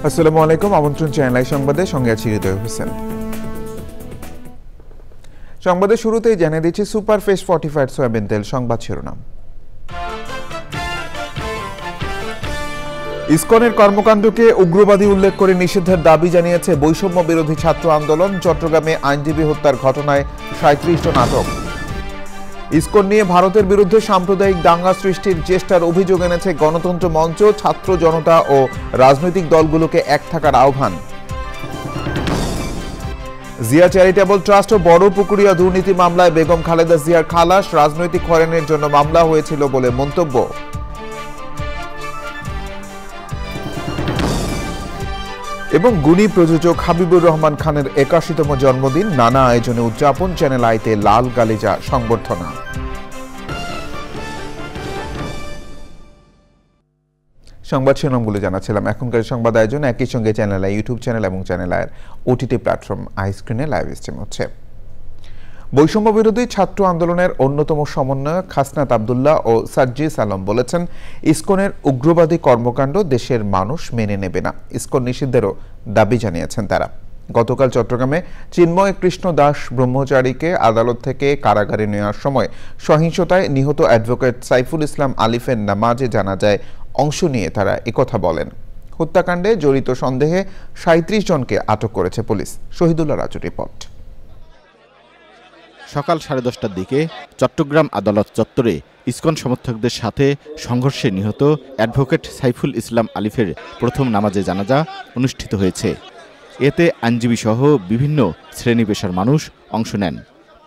আসসালামু আলাইকুম, আমন্ত্রণ চ্যানেল সংবাদে, সঙ্গে আছি হৃদয় হোসেন। সংবাদের শুরুতেই জানিয়ে দিচ্ছি সুপার ফেস ফর্টিফাইড সয়াবিন তেল সংবাদ শিরোনাম। ইসকনের কর্মকাণ্ডকে উগ্রবাদী উল্লেখ করে নিষিদ্ধের দাবি জানিয়েছে বৈষম্য বিরোধী ছাত্র আন্দোলন। চট্টগ্রামে আইনজীবী হত্যার ঘটনায় 37 জন আটক। ইসকন নিয়ে ভারতের বিরুদ্ধে সাম্প্রদায়িক দাঙ্গা সৃষ্টির চেষ্টার অভিযোগ এনেছে গণতন্ত্র মঞ্চ। ছাত্র জনতা ও রাজনৈতিক দলগুলোকে এক থাকার আহ্বান। জিয়া চ্যারিটেবল ট্রাস্ট ও বড় পুকুরিয়া দুর্নীতি মামলায় বেগম খালেদা জিয়ার খালাস। রাজনৈতিক হয়রানির জন্য মামলা হয়েছিল বলে মন্তব্য। এবং গুণী প্রযোজক হাবিবুর রহমান খানের 81তম জন্মদিন নানা আয়োজনে উদযাপন। চ্যানেল আইতে লাল গালিচা সংবর্ধনা। সংবাদ শিরোনামগুলো জানাচ্ছিলাম। এখনকার সংবাদ আয়োজন একই সঙ্গে চ্যানেল আই ইউটিউব চ্যানেল এবং চ্যানেল আইয়ের ওটিটি প্ল্যাটফর্ম আই স্ক্রিনে লাইভ স্ট্রিম হচ্ছে। বৈষম্য বিরোধী ছাত্র আন্দোলনের অন্যতম সমন্বয়ক হাসনাত আব্দুল্লাহ ও সাজ্জিস আলম বলেছেন, ইসকনের উগ্রবাদী কর্মকাণ্ড দেশের মানুষ মেনে নেবে না। ইসকন নিষিদ্ধেরও দাবি জানিয়েছেন তারা। গতকাল চট্টগ্রামে চিন্ময় কৃষ্ণ দাস ব্রহ্মচারীকে আদালত থেকে কারাগারে নেওয়ার সময় সহিংসতায় নিহত অ্যাডভোকেট সাইফুল ইসলাম আলিফের নামাজে জানাজায় অংশ নিয়ে তারা একথা বলেন। হত্যাকাণ্ডে জড়িত সন্দেহে 37 জনকে আটক করেছে পুলিশ। শহীদুল্লাহ রাজুর রিপোর্ট। সকাল 10:30টার দিকে চট্টগ্রাম আদালত চত্বরে ইসকন সমর্থকদের সাথে সংঘর্ষে নিহত অ্যাডভোকেট সাইফুল ইসলাম আলিফের প্রথম নামাজে জানাজা অনুষ্ঠিত হয়েছে। এতে আইনজীবী সহ বিভিন্ন শ্রেণী পেশার মানুষ অংশ নেন।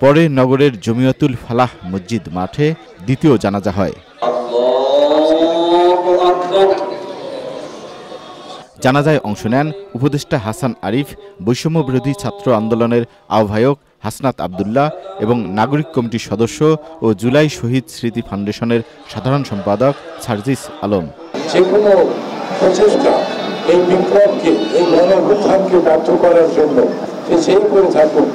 পরে নগরের জমিয়তুল ফালাহ মসজিদ মাঠে দ্বিতীয় জানাজা হয়। জানাজায় অংশ নেন উপদেষ্টা হাসান আরিফ, বৈষম্য বিরোধী ছাত্র আন্দোলনের আহ্বায়ক হাসনাত আব্দুল্লাহ এবং নাগরিক কমিটির সদস্য ও জুলাই শহীদ স্মৃতি ফাউন্ডেশনের সাধারণ সম্পাদক সার্জিস আলম। যেকোনো প্রচেষ্টা এই বিপ্লবকে, এই গণঅভ্যুত্থানকে ব্যর্থ করার জন্য যেই করে থাকুক,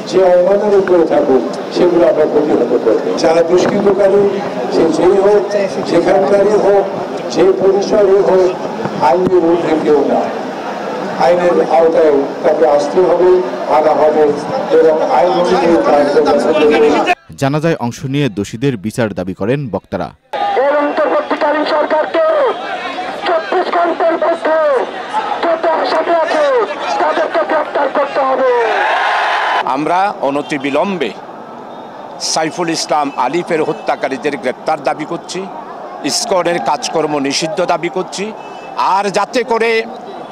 যে অবদান করে থাকুক, সেগুলো আমরা প্রতিহত করব। যারা দুষ্কৃতকারী, সে যেই হোক, যেখানকারই হোক, যে পরিসরই হোক, আইনের ঊর্ধ্বে কেউ না। আইনের আওতায় তাকে আসতে হবে, আনা হবে এবং আইন অনুযায়ী জানাজায় অংশ নিয়ে দোষীদের বিচার দাবি করেন বক্তারা। এর অন্তর্বর্তীকালীন সরকারকে 24 ঘন্টার মধ্যে যত আসামি আছে তাদেরকে গ্রেফতার করতে হবে। আমরা অনতিবিলম্বে সাইফুল ইসলাম আলিফের হত্যাকারীদের গ্রেপ্তার দাবি করছি, ইসকনের কাজকর্ম নিষিদ্ধ দাবি করছি, আর যাতে করে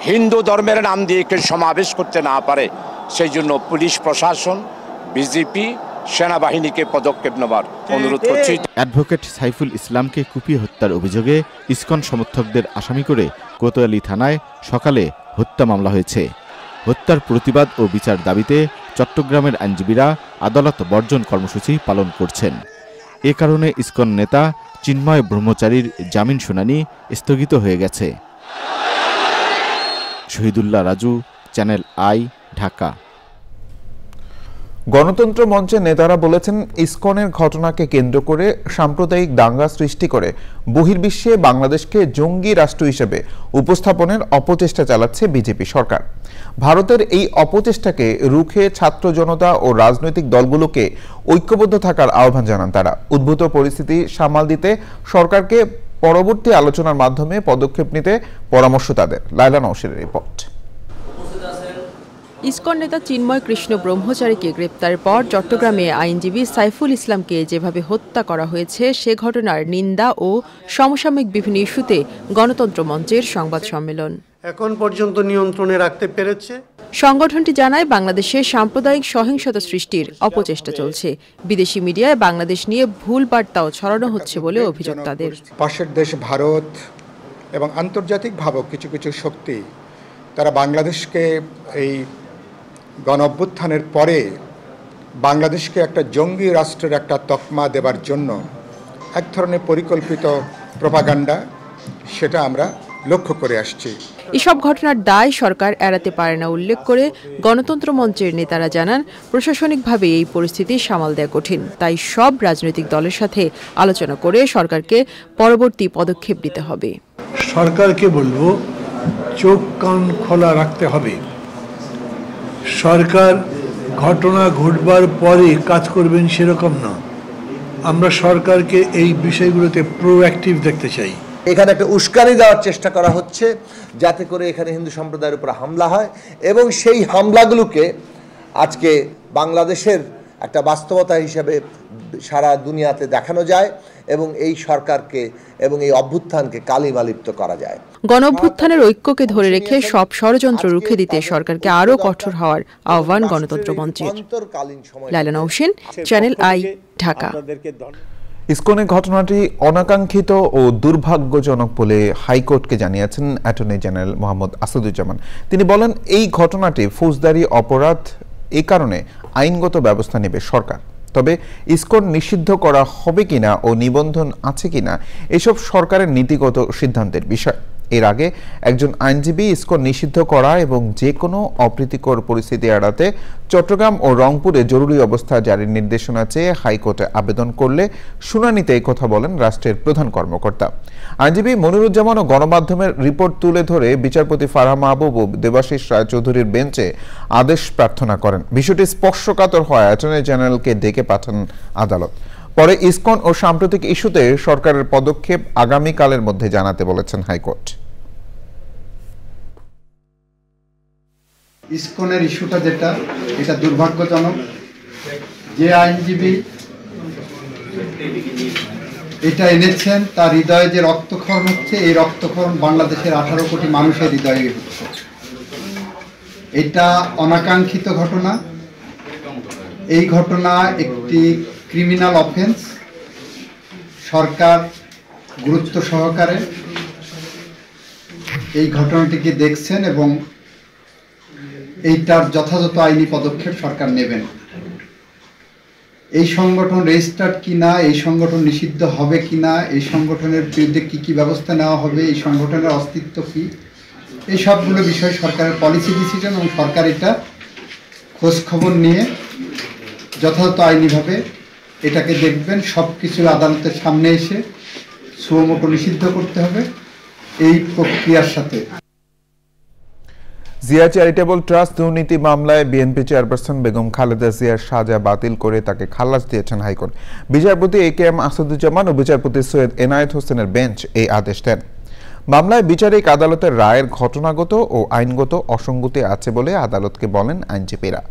হিন্দু ধর্মের নাম দিয়ে কেউ সমাবেশ করতে না পারে সেই জন্য পুলিশ প্রশাসন, বিজেপি, সেনাবাহিনীকে পদক্ষেপ নেবার অনুরোধ করছি। অ্যাডভোকেট সাইফুল ইসলামকে কুপিয়ে হত্যার অভিযোগে ইসকন সমর্থকদের আসামি করে কোতোয়ালি থানায় সকালে হত্যা মামলা হয়েছে। হত্যার প্রতিবাদ ও বিচার দাবিতে চট্টগ্রামের আইনজীবীরা আদালত বর্জন কর্মসূচি পালন করছেন। এ কারণে ইসকন নেতা চিন্ময় ব্রহ্মচারীর জামিন শুনানি স্থগিত হয়ে গেছে। Shahidullah Raju, channel I, Dhaka. গণতন্ত্র মঞ্চের নেতারা বলেছেন, ইসকনের ঘটনাকে কেন্দ্র করে সাম্প্রদায়িক দাঙ্গা সৃষ্টি করে বহির্বিশ্বে বাংলাদেশকে জঙ্গি রাষ্ট্র হিসেবে উপস্থাপনের অপচেষ্টা চালাচ্ছে বিজেপি সরকার। ভারতের এই অপচেষ্টাকে রুখে ছাত্র জনতা ও রাজনৈতিক দলগুলোকে ঐক্যবদ্ধ থাকার আহ্বান জানান তারা। উদ্ভূত পরিস্থিতি সামাল দিতে সরকারকে পরবর্তী আলোচনার মাধ্যমে পদক্ষেপ নিতে পরামর্শ তাদের। লাইলা নওশিরের রিপোর্ট। ইসকন নেতা চিন্ময় কৃষ্ণ ব্রহ্মচারীকে গ্রেপ্তারের পর চট্টগ্রামে আইনজীবী সাইফুল ইসলামকে যেভাবে হত্যা করা হয়েছে সে ঘটনার নিন্দা ও সমসাময়িক বিভিন্ন ইস্যুতে গণতন্ত্র মঞ্চের সংবাদ সম্মেলন এখন পর্যন্ত নিয়ন্ত্রণে রাখতে পেরেছে। সংগঠনটি জানায়, বাংলাদেশে সাম্প্রদায়িক সহিংসতা সৃষ্টির অপচেষ্টা চলছে। বিদেশি মিডিয়ায় বাংলাদেশ নিয়ে ভুল বার্তাও ছড়ানো হচ্ছে বলে অভিযোগ তাদের। পাশের দেশ ভারত এবং আন্তর্জাতিকভাবেও কিছু কিছু শক্তি তারা বাংলাদেশকে এই গণঅভ্যুত্থানের পরে বাংলাদেশকে একটা জঙ্গি রাষ্ট্রের একটা তকমা দেবার জন্য এক ধরনের পরিকল্পিত প্রপাগান্ডা, সেটা আমরা লক্ষ্য করে আসছি। এসব ঘটনার দায় সরকার এড়াতে পারে না উল্লেখ করে গণতন্ত্র মঞ্চের নেতারা জানান, প্রশাসনিকভাবে এই পরিস্থিতি সামাল দেওয়া কঠিন। তাই সব রাজনৈতিক দলের সাথে আলোচনা করে সরকারকে পরবর্তী পদক্ষেপ নিতে হবে। সরকারকে বলবো চোখ কান খোলা রাখতে হবে। সরকার ঘটনা ঘটবার পরে কাজ করবেন সেরকম না। আমরা সরকারকে এই বিষয়গুলোতে প্রোঅ্যাক্টিভ দেখতে চাই। এখানে একটা উস্কানি দেওয়ার চেষ্টা করা হচ্ছে যাতে করে এখানে হিন্দু সম্প্রদায়ের উপর হামলা হয় এবং সেই হামলাগুলোকে আজকে বাংলাদেশের একটা বাস্তবতা হিসেবে সারা দুনিয়াতে দেখানো যায় এবং এই সরকারকে এবং এই অভ্যুত্থানকে কালিমালিপ্ত করা যায়। গণঅভ্যুত্থানের ঐক্যকে ধরে রেখে সব ষড়যন্ত্র রুখে দিতে সরকারকে আরও কঠোর হওয়ার আহ্বান গণতন্ত্র মঞ্চের। Laila Nowshin, Channel I, Dhaka. ইসকনের ঘটনাটি অনাকাঙ্ক্ষিত ও দুর্ভাগ্যজনক বলে হাইকোর্টকে জানিয়েছেন অ্যাটর্নি জেনারেল মোহাম্মদ আসাদুজ্জামান। তিনি বলেন, এই ঘটনাটি ফৌজদারি অপরাধ, এই কারণে আইনগত ব্যবস্থা নেবে সরকার। তবে ইসকন নিষিদ্ধ করা হবে কিনা ও নিবন্ধন আছে কিনা এসব সরকারের নীতিগত সিদ্ধান্তের বিষয়। এর আগে একজন আইনজীবী ইসকন নিষিদ্ধ করা এবং যে কোনো অপ্রীতিকর পরিস্থিতি এড়াতে চট্টগ্রাম ও রংপুরে জরুরি অবস্থা জারির নির্দেশনা চেয়ে হাইকোর্টে আবেদন করলে শুনানিতে এই কথা বলেন রাষ্ট্রের প্রধান কর্মকর্তা। আইনজীবী মনিরুজ্জামান ও গণমাধ্যমের রিপোর্ট তুলে ধরে বিচারপতি ফারহা মাহবুব ও দেবাশিস রায়চৌধুরীর বেঞ্চে আদেশ প্রার্থনা করেন। বিষয়টি স্পর্শকাতর হয় অ্যাটর্নি জেনারেলকে ডেকে পাঠান আদালত। পরে ইসকন ও সাম্প্রতিক ইস্যুতে সরকারের পদক্ষেপ আগামীকালের মধ্যে জানাতে বলেছেন হাইকোর্ট। ইসকনের ইস্যুটা যেটা, এটা দুর্ভাগ্যজনক। যে আইনজীবী এটা এনেছেন তার হৃদয়ে যে রক্তক্ষরণ হচ্ছে, এই রক্তক্ষরণ বাংলাদেশের 18 কোটি মানুষের হৃদয়ে হচ্ছে। এটা অনাকাঙ্ক্ষিত ঘটনা। এই ঘটনা একটি ক্রিমিনাল অফেন্স। সরকার গুরুত্ব সহকারে এই ঘটনাটিকে দেখছেন এবং এইটার যথাযথ আইনি পদক্ষেপ সরকার নেবেন। এই সংগঠন রেজিস্টার্ড কিনা, এই সংগঠন নিষিদ্ধ হবে কিনা, এই সংগঠনের বিরুদ্ধে কি কি ব্যবস্থা নেওয়া হবে, এই সংগঠনের অস্তিত্ব কি, এই সবগুলো বিষয় সরকারের পলিসি ডিসিশন এবং সরকার এটা খোঁজখবর নিয়ে যথাযথ আইনিভাবে এটাকে দেখবেন। সব কিছু আদালতের সামনে এসে সুমোটো নিষিদ্ধ করতে হবে এই প্রক্রিয়ার সাথে। জিয়া চ্যারিটেবল ট্রাস্ট দুর্নীতি মামলায় বিএনপি চেয়ারপারসন বেগম খালেদা জিয়ার সাজা বাতিল করে তাকে খালাস দিয়েছেন হাইকোর্ট। বিচারপতি এ.কে.এম. আসাদুজ্জামান ও বিচারপতি সৈয়দ এনায়েত হোসেনের বেঞ্চ এই আদেশ দেন। মামলায় বিচারিক আদালতের রায়ের ঘটনাগত ও আইনগত অসঙ্গতি আছে বলে আদালতকে বলেন আইনজীবীরা।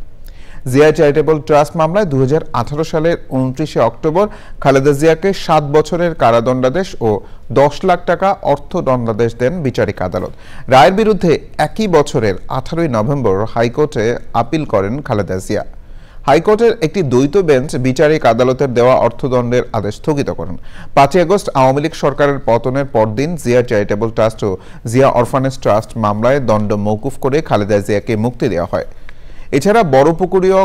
জিয়া চ্যারিটেবল ট্রাস্ট মামলায় 2018 সালের 29 অক্টোবর খালেদা জিয়াকে 7 বছরের কারাদণ্ডাদেশ ও 10 লাখ টাকা অর্থদণ্ডাদেশ দেন বিচারিক আদালত। রায়ের বিরুদ্ধে একই বছরের 18 নভেম্বর হাইকোর্টে আপিল করেন খালেদা জিয়া। হাইকোর্টের একটি দ্বৈত বেঞ্চ বিচারিক আদালতের দেওয়া অর্থদণ্ডের আদেশ স্থগিত করেন। 5 আগস্ট আওয়ামী লীগ সরকারের পতনের পরদিন জিয়া চ্যারিটেবল ট্রাস্ট ও জিয়া অরফানেজ ট্রাস্ট মামলায় দণ্ড মওকুফ করে খালেদা জিয়াকে মুক্তি দেওয়া হয়। এছাড়া বড়পুকুরিয়া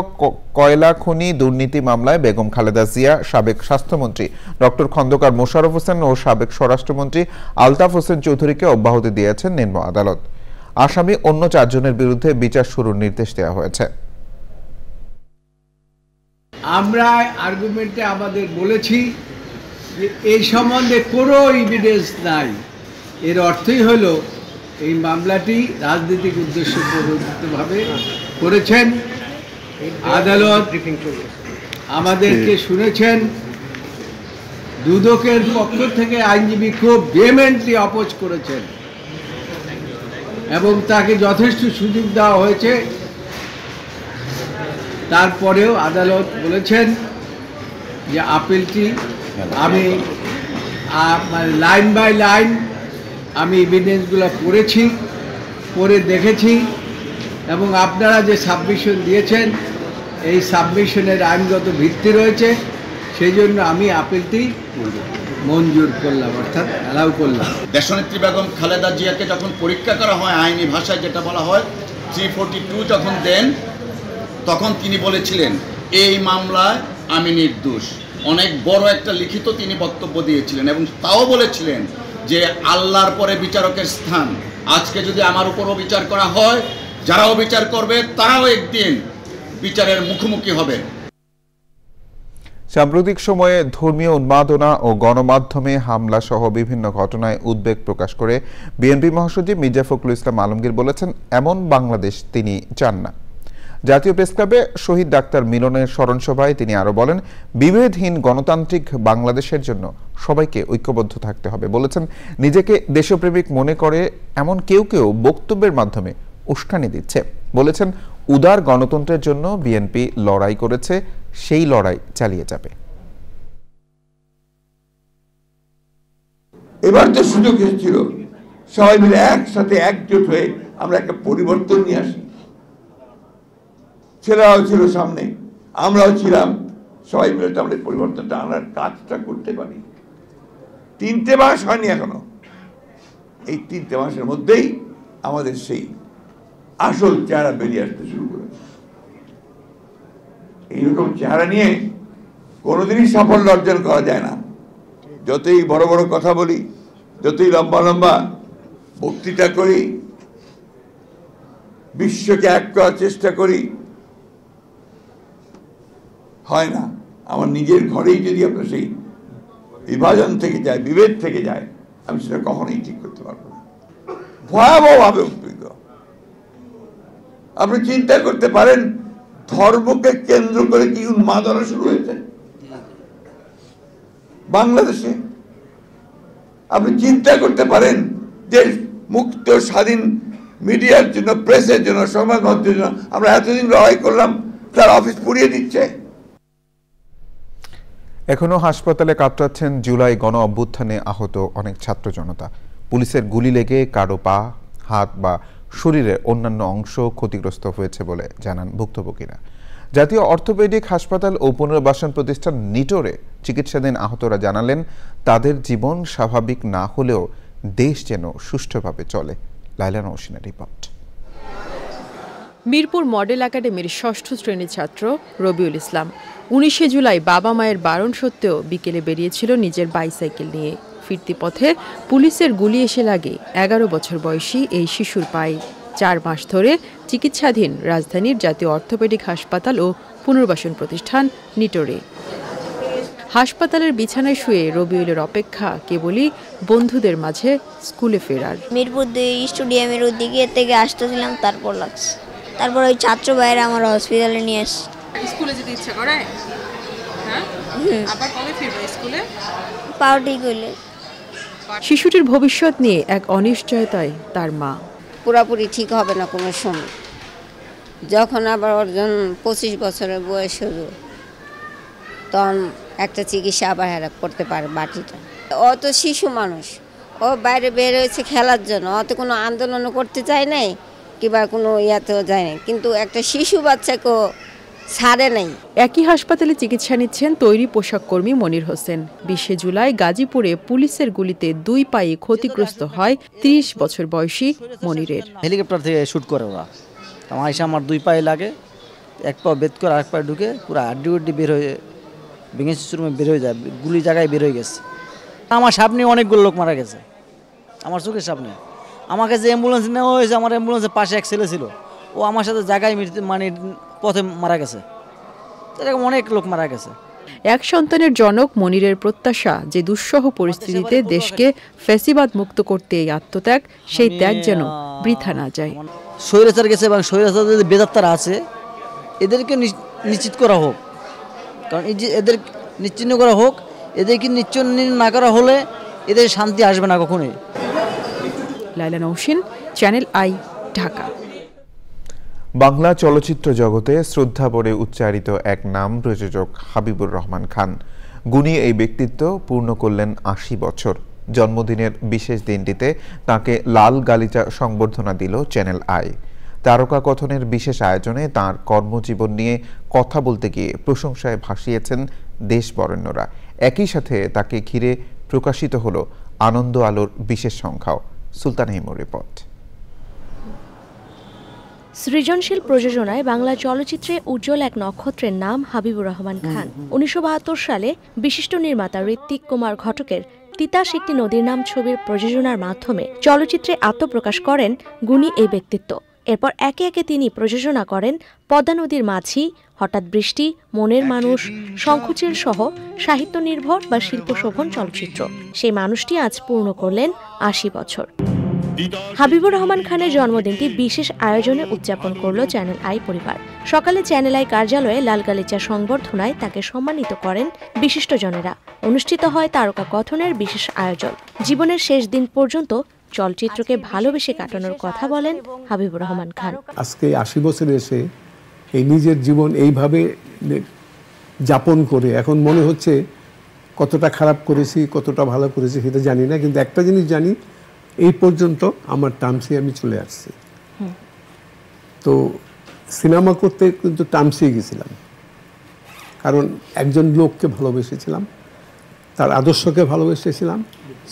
কয়লা খনি দুর্নীতি মামলায় বেগম খালেদা জিয়া, সাবেক স্বাস্থ্যমন্ত্রী ডক্টর খন্দকার মোশাররফ হোসেন ও সাবেক স্বরাষ্ট্রমন্ত্রী আলতাফ হোসেন চৌধুরীকে অব্যাহতি দিয়েছেন নিম্ন আদালত। আসামি অন্য 4 জনের বিরুদ্ধে বিচার শুরুর নির্দেশ দেওয়া হয়েছে। আমরা আর্গুমেন্টে আমাদের বলেছি যে এই সম্বন্ধে কোনো এভিডেন্স নাই। এর অর্থই হলো এই মামলাটি রাজনৈতিক উদ্দেশ্য প্রণোদিতভাবে করেছেন। আদালত আমাদেরকে শুনেছেন। দুদকের পক্ষ থেকে আইনজীবী খুব ভেহেমেন্টলি অপোজ করেছেন এবং তাকে যথেষ্ট সুযোগ দেওয়া হয়েছে। তারপরেও আদালত বলেছেন যে আপিলটি আমি লাইন বাই লাইন আমি এভিডেন্সগুলো পড়ে দেখেছি এবং আপনারা যে সাবমিশন দিয়েছেন এই সাবমিশনের আইনগত ভিত্তি রয়েছে, সেই জন্য আমি আপিলটি মঞ্জুর করলাম, অর্থাৎ অ্যালাউ করলাম। দেশনেত্রী বেগম খালেদা জিয়াকে যখন পরীক্ষা করা হয়, আইনি ভাষায় যেটা বলা হয় 342 যখন দেন, তখন তিনি বলেছিলেন এই মামলায় আমি নির্দোষ। অনেক বড় একটা লিখিত তিনি বক্তব্য দিয়েছিলেন এবং তাও বলেছিলেন যে আল্লাহর পরে বিচারকের স্থান। আজকে যদি আমার উপরও বিচার করা হয়, যারাও বিচার করবে তারাও একদিন বিচারের মুখোমুখি হবে। সাম্প্রতিক সময়ে ধর্মীয় উন্মাদনা ও গণমাধ্যমে হামলা সহ বিভিন্ন ঘটনায় উদ্বেগ প্রকাশ করে বিএনপি মহাসচিব মির্জা ফখরুল ইসলাম আলমগীর বলেছেন, এমন বাংলাদেশ তিনি চান না। জাতীয় প্রেসক্লাবে শহীদ ডাক্তার মিলনের স্মরণসভায় তিনি আরো বলেন, বিভেদহীন গণতান্ত্রিক বাংলাদেশের জন্য সবাইকে ঐক্যবদ্ধ থাকতে হবে। বলেছেন, নিজেকে দেশপ্রেমিক মনে করে এমন কেউ কেউ বক্তব্যের মাধ্যমে উস্কানি দিচ্ছে। বলেছেন, উদার গণতন্ত্রের জন্য বিএনপি লড়াই করেছে, সেই লড়াই চালিয়ে যাবে। এবার তো সুযোগ এসেছিল সবাই মিলে একসাথে একজোট হয়ে আমরা একটা পরিবর্তন নিয়ে আসি। ছেলেরাও ছিল সামনে, আমরাও ছিলাম, সবাই মিলে তো আমরা পরিবর্তনটা আনার কাজটা করতে পারি। 3টে মাস হয়নি এখনো, এই 3টে মাসের মধ্যেই আমাদের সেই আসল চেহারা বেরিয়ে আসতে শুরু করেছে। এইরকম চেহারা নিয়ে কোনোদিনই সাফল্য অর্জন করা যায় না। যতই বড় বড় কথা বলি, যতই লম্বা লম্বা বক্তৃতা করি, বিশ্বকে এক করার চেষ্টা করি, হয় না। আমার নিজের ঘরেই যদি আপনার সেই বিভাজন থেকে যায়, বিভেদ থেকে যায়, আমি সেটা কখনোই ঠিক করতে পারবো না। ভয়াবহভাবে উদ্বিগ্ন। আপনি চিন্তা করতে পারেন ধর্মকে কেন্দ্র করে কি উন্মাদনা শুরু হয়েছে বাংলাদেশে। আপনি চিন্তা করতে পারেন যে মুক্ত স্বাধীন মিডিয়ার জন্য, প্রেসের জন্য, সংবাদ মাধ্যমের জন্য আমরা এতদিন লড়াই করলাম, তার অফিস পুড়িয়ে দিচ্ছে। এখনো হাসপাতালে কাতরাচ্ছেন জুলাই গণ অভ্যুত্থানে আহত অনেক ছাত্র জনতা। পুলিশের গুলি লেগে কারো পা, হাত বা শরীরের অন্যান্য অংশ ক্ষতিগ্রস্ত হয়েছে বলে জানান ভুক্তভোগীরা। জাতীয় অর্থোপেডিক হাসপাতাল ও পুনর্বাসন প্রতিষ্ঠান নিটোরে চিকিৎসাধীন আহতরা জানালেন, তাদের জীবন স্বাভাবিক না হলেও দেশ যেন সুষ্ঠুভাবে চলে। লাইলা নওশিনের রিপোর্ট। মিরপুর মডেল একাডেমির ৬ষ্ঠ শ্রেণীর ছাত্র রবিউল ইসলাম ১৯শে জুলাই বাবা মায়ের বারণ সত্ত্বেও বিকেলে বেরিয়েছিল নিজের বাইসাইকেল নিয়ে। ফিরতি পথে পুলিশের গুলি এসে লাগে ১১ বছর বয়সী এই শিশুর পায়ে। ৪ মাস ধরে চিকিৎসাধীন রাজধানীর জাতীয় অর্থোপেডিক হাসপাতাল ও পুনর্বাসন প্রতিষ্ঠান নিটোরে। হাসপাতালের বিছানায় শুয়ে রবিউলের অপেক্ষা কেবলই বন্ধুদের মাঝে স্কুলে ফেরার। মিরপুর ২ স্টেডিয়ামের ওদিকে থেকে আসতেছিলাম, তারপর লাগছে। তারপর ওই ছাত্র ভাইয়েরা আমার হসপিটালে নিয়ে আসে। স্কুলে যেতে ইচ্ছা করে? হ্যাঁ, আবার কবে ফিরবে স্কুলে? পাও ঠিক হইলে। শিশুটির ভবিষ্যৎ নিয়ে এক অনিশ্চয়তায় তার মা। পুরাপুরি ঠিক হবে না কোনো সময়, যখন আবার অর্জন 25 বছরের বয়স হলো তখন একটা চিকিৎসা আবার হেরা করতে পারে বাটিটা। ও তো শিশু মানুষ, ও বাইরে বের হয়েছে খেলার জন্য, অত কোনো আন্দোলনও করতে চায় নাই কিংবা কোনো ইয়াতেও যায় নাই, কিন্তু একটা শিশু বাচ্চাকেও ছাড়ে নাই। একই হাসপাতালে চিকিৎসা নিচ্ছেন তৈরি পোশাক কর্মী মনির হোসেন। ২০শে জুলাই গাজীপুরে পুলিশের গুলিতে 2 পায়ে ক্ষতিগ্রস্ত হয় 30 বছর বয়সী মনিরের। হেলিকপ্টার থেকে শুট করে ওরা, আমার 2 পায়ে লাগে, এক পা বেদ করে আরেক পায়ে ঢুকে পুরো হাড্ডি বের হয়ে ভেঙে চুরমে বের হয়ে যায়, গুলি জায়গায় বের হয়ে গেছে। আমার সামনে অনেকগুলো লোক মারা গেছে, আমার চোখের সামনে। আমাকে যে অ্যাম্বুলেন্স নেওয়া হয়েছে, আমার অ্যাম্বুলেন্সের পাশে এক ছেলে ছিল, ও আমার সাথে জায়গায় মানে পথে মারা গেছে। এরকম অনেক লোক মারা গেছে। এক সন্তানের জনক মনিরের প্রত্যাশা যে দুঃসহ পরিস্থিতিতে দেশকে ফ্যাসিবাদ মুক্ত করতে এই আত্মত্যাগ, সেই ত্যাগ যেন বৃথা না যায়। স্বৈরাচার গেছে এবং স্বৈরাচার যে বেদাত্তারা আছে এদেরকে নিশ্চিত করা হোক, কারণ এই যে এদের নিশ্চিহ্ন করা হোক। এদেরকে নিশ্চিহ্ন না করা হলে এদের শান্তি আসবে না কখনোই। লাইলা নওশিন, চ্যানেল আই, ঢাকা। বাংলা চলচ্চিত্র জগতে শ্রদ্ধা ভরে উচ্চারিত এক নাম প্রযোজক হাবিবুর রহমান খান। গুণী এই ব্যক্তিত্ব পূর্ণ করলেন ৮০ বছর। জন্মদিনের বিশেষ দিনটিতে তাকে লাল গালিচা সংবর্ধনা দিল চ্যানেল আই। তারকা কথনের বিশেষ আয়োজনে তাঁর কর্মজীবন নিয়ে কথা বলতে গিয়ে প্রশংসায় ভাসিয়েছেন দেশ বরেণ্যরা। একই সাথে তাকে ঘিরে প্রকাশিত হলো আনন্দ আলোর বিশেষ সংখ্যাও। সুলতান হিমুর রিপোর্ট। সৃজনশীল প্রযোজনায় বাংলা চলচ্চিত্রে উজ্জ্বল এক নক্ষত্রের নাম হাবিবুর রহমান খান। ১৯৭২ সালে বিশিষ্ট নির্মাতা ঋত্বিক কুমার ঘটকের তিতাস একটি নদীর নাম ছবির প্রযোজনার মাধ্যমে চলচ্চিত্রে আত্মপ্রকাশ করেন গুণী এই ব্যক্তিত্ব। এরপর একে একে তিনি প্রযোজনা করেন পদ্মা নদীর মাঝি, হঠাৎ বৃষ্টি, মনের মানুষ, শঙ্খচিল সহ সাহিত্য নির্ভর বা শিল্পশোভন চলচ্চিত্র। সেই মানুষটি আজ পূর্ণ করলেন ৮০ বছর। হাবিবুর রহমান খানের জন্মদিনটি বিশেষ আয়োজনে উদযাপন করল চ্যানেল আই পরিবার। সকালে চ্যানেল আই কার্যালয়ে লাল গালিচা সংবর্ধনায় তাকে সম্মানিত করেন বিশিষ্টজনেরা। অনুষ্ঠিত হয় তারকা কথনের বিশেষ আয়োজন। জীবনের শেষ দিন পর্যন্ত চলচ্চিত্রকে ভালোবেসে কাটানোর কথা বলেন হাবিবুর রহমান খান। আজকে ৮০ বছরে এসে এই নিজের জীবন এইভাবে যাপন করে এখন মনে হচ্ছে কতটা খারাপ করেছি, কতটা ভালো করেছি সেটা জানি না, কিন্তু একটা জিনিস জানি, এই পর্যন্ত আমার টার্মসে আমি চলে আসছি। তো সিনেমা করতে কিন্তু টার্মসে গেছিলাম, কারণ একজন লোককে ভালোবেসেছিলাম, তার আদর্শকে ভালোবেসেছিলাম,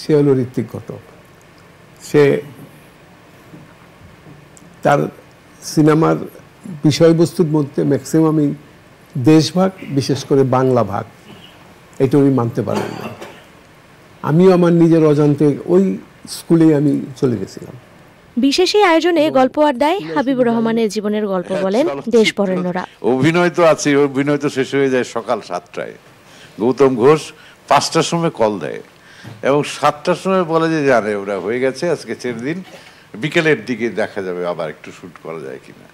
সে হলো ঋত্বিক ঘটক। সে তার সিনেমার বিষয়বস্তুর মধ্যে ম্যাক্সিমামই দেশভাগ, বিশেষ করে বাংলা ভাগ, এটা উনি মানতে পারেন না। আমিও আমার নিজের অজান্তে ওই স্কুলেই আমি চলে গেছিলাম। বিশেষ এই আয়োজনে গল্প আড্ডায় হাবিবুর রহমানের জীবনের গল্প বলেন দেশবরেণ্যরা। অভিনয় তো আছে, অভিনয় তো শেষ হয়ে যায় সকাল 7টায়। গৌতম ঘোষ 5টার সময় কল দেয় এবং 7টার সময় বলে যে জানে ওরা হয়ে গেছে, আজকে 4 দিন, বিকেলের দিকে দেখা যাবে আবার একটু শুট করা যায় কিনা।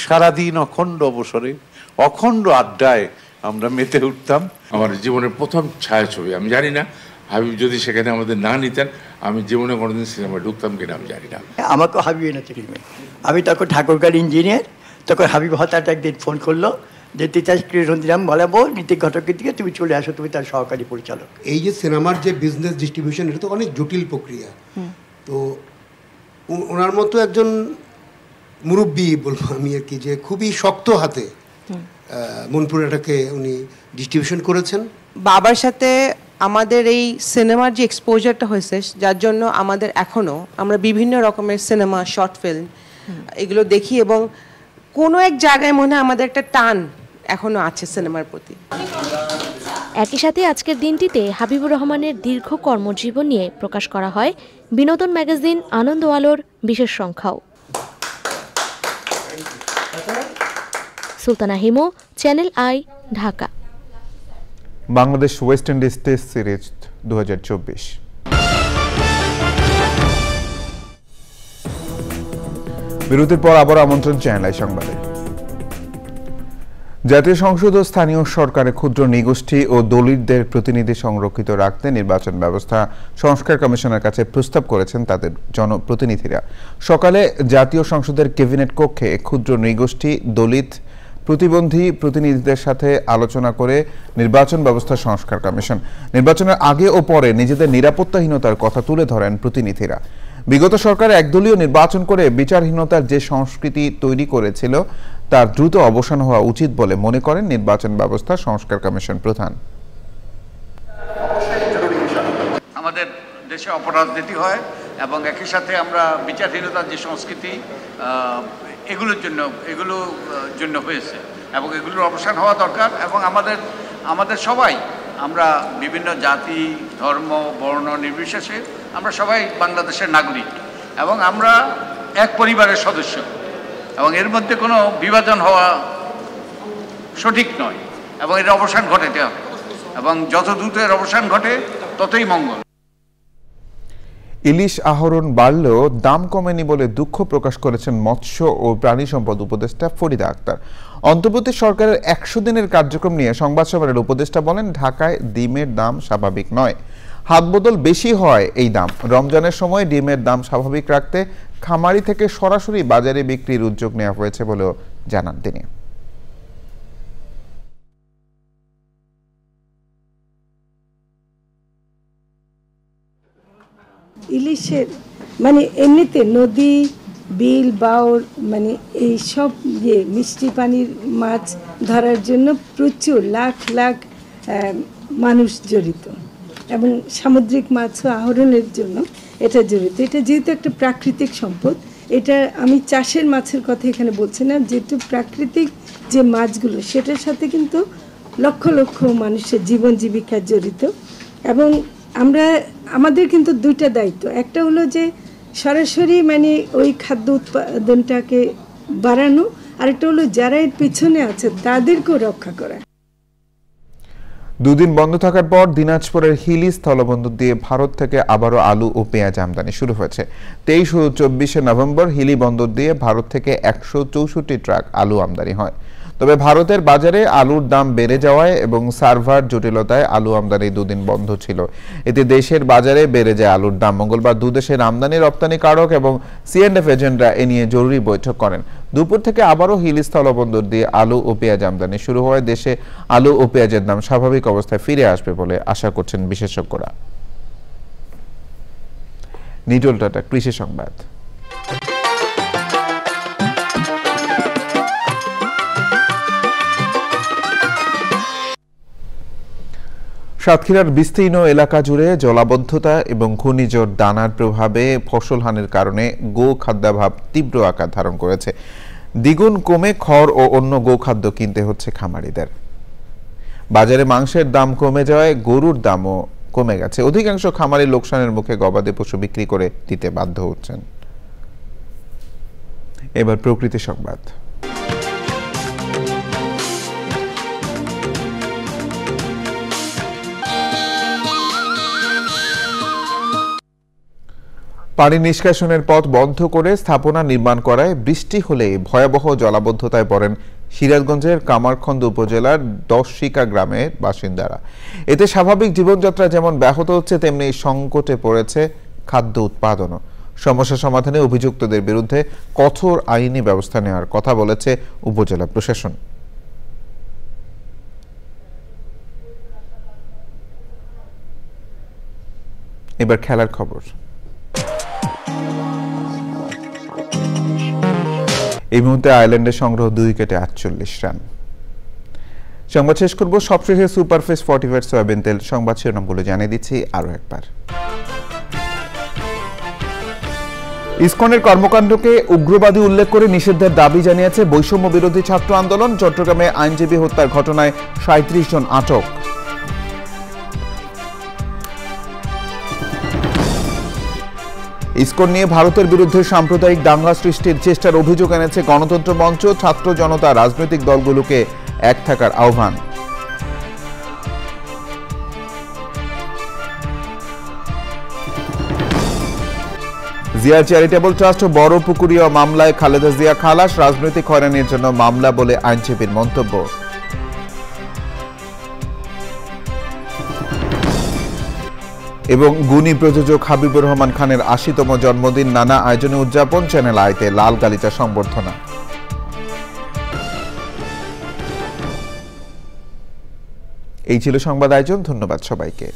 সারাদিন অখণ্ড অবসরে, অখণ্ড আড্ডায় আমরা মেতে উঠতাম। আমার জীবনের প্রথম ছায়াছবি, আমি জানি না হাবিব যদি সেখানে আমাদের না নিতেন আমি জীবনে কোনোদিন সিনেমায় ঢুকতাম কিনা আমি জানি না। আমাকে হাবিব এনেছে ফিল্মে। আমি তখন ঠাকুরগাঁর ইঞ্জিনিয়ার, তখন হাবিব হঠাৎ একদিন ফোন করলো যে তিতাস কৃষ্ণ বলাবো ঋত্বিক ঘটকের দিকে তুমি চলে আসো, তুমি তার সহকারী পরিচালক। এই যে সিনেমার যে বিজনেস ডিস্ট্রিবিউশন, এটা তো অনেক জটিল প্রক্রিয়া। তো ওনার মতো একজন মুরব্বী বলবো আমি আর কি, যে খুবই শক্ত হাতে মনপুরাটাকে উনি ডিস্ট্রিবিউশন করেছেন। বাবার সাথে আমাদের এই সিনেমার যে এক্সপোজারটা হয়েছে, যার জন্য আমাদের এখনও আমরা বিভিন্ন রকমের সিনেমা, শর্ট ফিল্ম এগুলো দেখি এবং কোনো এক জায়গায় মনে হয় আমাদের একটা টান এখনো আছে সিনেমার প্রতি। একই সাথে আজকের দিনটিতে হাবিবুর রহমানের দীর্ঘ কর্মজীবন নিয়ে প্রকাশ করা হয় বিনোদন ম্যাগাজিন আনন্দ আলোর বিশেষ সংখ্যাও। Sultana Himu, channel I, Dhaka. Bangladesh West Indies test series 2024। বিরতির পর আবার আমন্ত্রণ চ্যানেল আই সংবাদে। জাতীয় সংসদ ও স্থানীয় সরকারে ক্ষুদ্র নৃগোষ্ঠী ও দলিতদের প্রতিনিধি সংরক্ষিত রাখতে নির্বাচন ব্যবস্থা সংস্কার কমিশনের কাছে প্রস্তাব করেছেন তাদের জনপ্রতিনিধিরা। সকালে জাতীয় সংসদের ক্যাবিনেট কক্ষে ক্ষুদ্র নৃগোষ্ঠী, দলিত, প্রতিবন্ধী প্রতিনিধিদের সাথে আলোচনা করে নির্বাচন ব্যবস্থা সংস্কার কমিশন। নির্বাচনের আগে ও পরে নিজেদের নিরাপত্তাহীনতার কথা তুলে ধরেন প্রতিনিধিরা। বিগত সরকার একদলীয় নির্বাচন করে বিচারহীনতার যে সংস্কৃতি তৈরি করেছিল তার দ্রুত অবসান হওয়া উচিত বলে মনে করেন নির্বাচন ব্যবস্থা সংস্কার কমিশন প্রধান। আমাদের দেশে অপরাজনীতি হয় এবং একই সাথে আমরা বিচারহীনতার যে সংস্কৃতি এগুলোর জন্য হয়েছে এবং এগুলোর অবসান হওয়া দরকার। এবং আমাদের সবাই, আমরা বিভিন্ন জাতি, ধর্ম, বর্ণ নির্বিশেষে আমরা সবাই বাংলাদেশের নাগরিক এবং আমরা এক পরিবারের সদস্য এবং এর মধ্যে কোনো বিভাজন হওয়া সঠিক নয় এবং এর অবসান ঘটাতে হবে এবং যত দ্রুত এর অবসান ঘটে ততই মঙ্গল। ইলিশ আহরণ বাড়লেও দাম কমেনি বলে দুঃখ প্রকাশ করেছেন মৎস্য ও প্রাণী সম্পদ উপদেষ্টা ফরিদা আক্তার। অন্তর্বর্তী সরকারের 100 দিনের কার্যক্রম নিয়ে সংবাদ সম্মেলনে উপদেষ্টা বলেন, ঢাকায় ডিমের দাম স্বাভাবিক নয়, হাতবদল বেশি হয় এই দাম। রমজানের সময় ডিমের দাম স্বাভাবিক রাখতে খামারি থেকে সরাসরি বাজারে বিক্রির উদ্যোগ নেওয়া হয়েছে বলেও জানান তিনি। ইলিশের মানে এমনিতে নদী, বিল, বাওর মানে এই সব মিষ্টি পানির মাছ ধরার জন্য প্রচুর লাখ লাখ মানুষ জড়িত এবং সামুদ্রিক মাছও আহরণের জন্য এটা জড়িত। এটা যেহেতু একটা প্রাকৃতিক সম্পদ, এটা আমি চাষের মাছের কথা এখানে বলছি না, যেহেতু প্রাকৃতিক যে মাছগুলো সেটার সাথে কিন্তু লক্ষ লক্ষ মানুষের জীবন জীবিকা জড়িত। এবং আমাদের কিন্তু দুইটা দায়িত্ব, একটা হলো যে সরাসরি মানে ওই খাদ্য উৎপাদনটাকে বাড়ানো, আরেকটা হলো যারা এর পিছনে আছে তাদেরকেও রক্ষা করা। দুদিন বন্ধ থাকার পর দিনাজপুরের হিলি স্থলবন্দর দিয়ে ভারত থেকে আবারও আলু ও পেঁয়াজ আমদানি শুরু হয়েছে। 23 ও 24 নভেম্বর হিলি বন্দর দিয়ে ভারত থেকে 164 ট্রাক আলু আমদানি হয়। তবে ভারতের বাজারে আলুর দাম বেড়ে যাওয়ায় এবং সার্ভার জটিলতায় আলু আমদানি দুদিন বন্ধ ছিল। এতে দেশের বাজারে বেড়ে যায় আলুর দাম। মঙ্গলবার দুদেশের আমদানি রপ্তানিকারক এবং সিএন্ডএফ এজেন্টরা এ নিয়ে জরুরি বৈঠক করেন। দুপুর থেকে আবারও হিলি স্থলবন্দর দিয়ে আলু ও পেঁয়াজ আমদানি শুরু হওয়ায় দেশে আলু ও পেঁয়াজের দাম স্বাভাবিক অবস্থায় ফিরে আসবে বলে আশা করছেন বিশেষজ্ঞরা। নিটোল টাটা, কৃষি সংবাদ। সাতক্ষীরার বিস্তীর্ণ এলাকা জুড়ে জলাবদ্ধতা এবং ঘূর্ণিঝড় দানার প্রভাবে ফসল হানির কারণে গো খাদ্যাভাব তীব্র আকার ধারণ করেছে। দ্বিগুণ কমে খড় ও অন্য গোখাদ্য কিনতে হচ্ছে খামারিদের। বাজারে মাংসের দাম কমে যাওয়ায় গরুর দামও কমে গেছে। অধিকাংশ খামারি লোকসানের মুখে গবাদি পশু বিক্রি করে দিতে বাধ্য হচ্ছেন। এবার প্রকৃতি সংবাদ। পানি নিষ্কাশনের পথ বন্ধ করে স্থাপনা নির্মাণ করায় বৃষ্টি হলে ভয়াবহ জলাবদ্ধতায় পড়েন সিরাজগঞ্জের কামারখন্দ উপজেলার 10 শিকা গ্রামের বাসিন্দারা। এতে স্বাভাবিক জীবনযাত্রা যেমন ব্যাহত হচ্ছে, তেমনি সংকটে পড়েছে খাদ্য উৎপাদনও। সমস্যা সমাধানে অভিযুক্তদের বিরুদ্ধে কঠোর আইনি ব্যবস্থা নেওয়ার কথা বলেছে উপজেলা প্রশাসন। এবার খেলার খবর। এই মুহূর্তে আয়ারল্যান্ডের সংগ্রহ 2 উইকেটে 48 রান। সংবাদ শেষ করব সবশেষে সুপারফেস ফর্টিফাইড সয়াবিন তেল। সংবাদ শিরোনামগুলো জানিয়ে দিচ্ছি আরো একবার। ইসকনের কর্মকাণ্ডকে উগ্রবাদী উল্লেখ করে নিষেধের দাবি জানিয়েছে বৈষম্য বিরোধী ছাত্র আন্দোলন। চট্টগ্রামে আইনজীবী হত্যার ঘটনায় 37 জন আটক। ইসকন নিয়ে ভারতের বিরুদ্ধে সাম্প্রদায়িক দাঙ্গা সৃষ্টির চেষ্টার অভিযোগ এনেছে গণতন্ত্র মঞ্চ। ছাত্র জনতা রাজনৈতিক দলগুলোকে এক থাকার আহ্বান। জিয়া চ্যারিটেবল ট্রাস্ট ও বড় পুকুরিয়া মামলায় খালেদা জিয়া খালাস। রাজনৈতিক হয়রানির জন্য মামলা বলে আইনজীবীর মন্তব্য। এবং গুণী প্রযোজক হাবিবুর রহমান খানের ৮০তম জন্মদিন নানা আয়োজনে উদযাপন। চ্যানেল আইতে লাল গালিচা সংবর্ধনা। এই ছিল সংবাদ আয়োজন। ধন্যবাদ সবাইকে।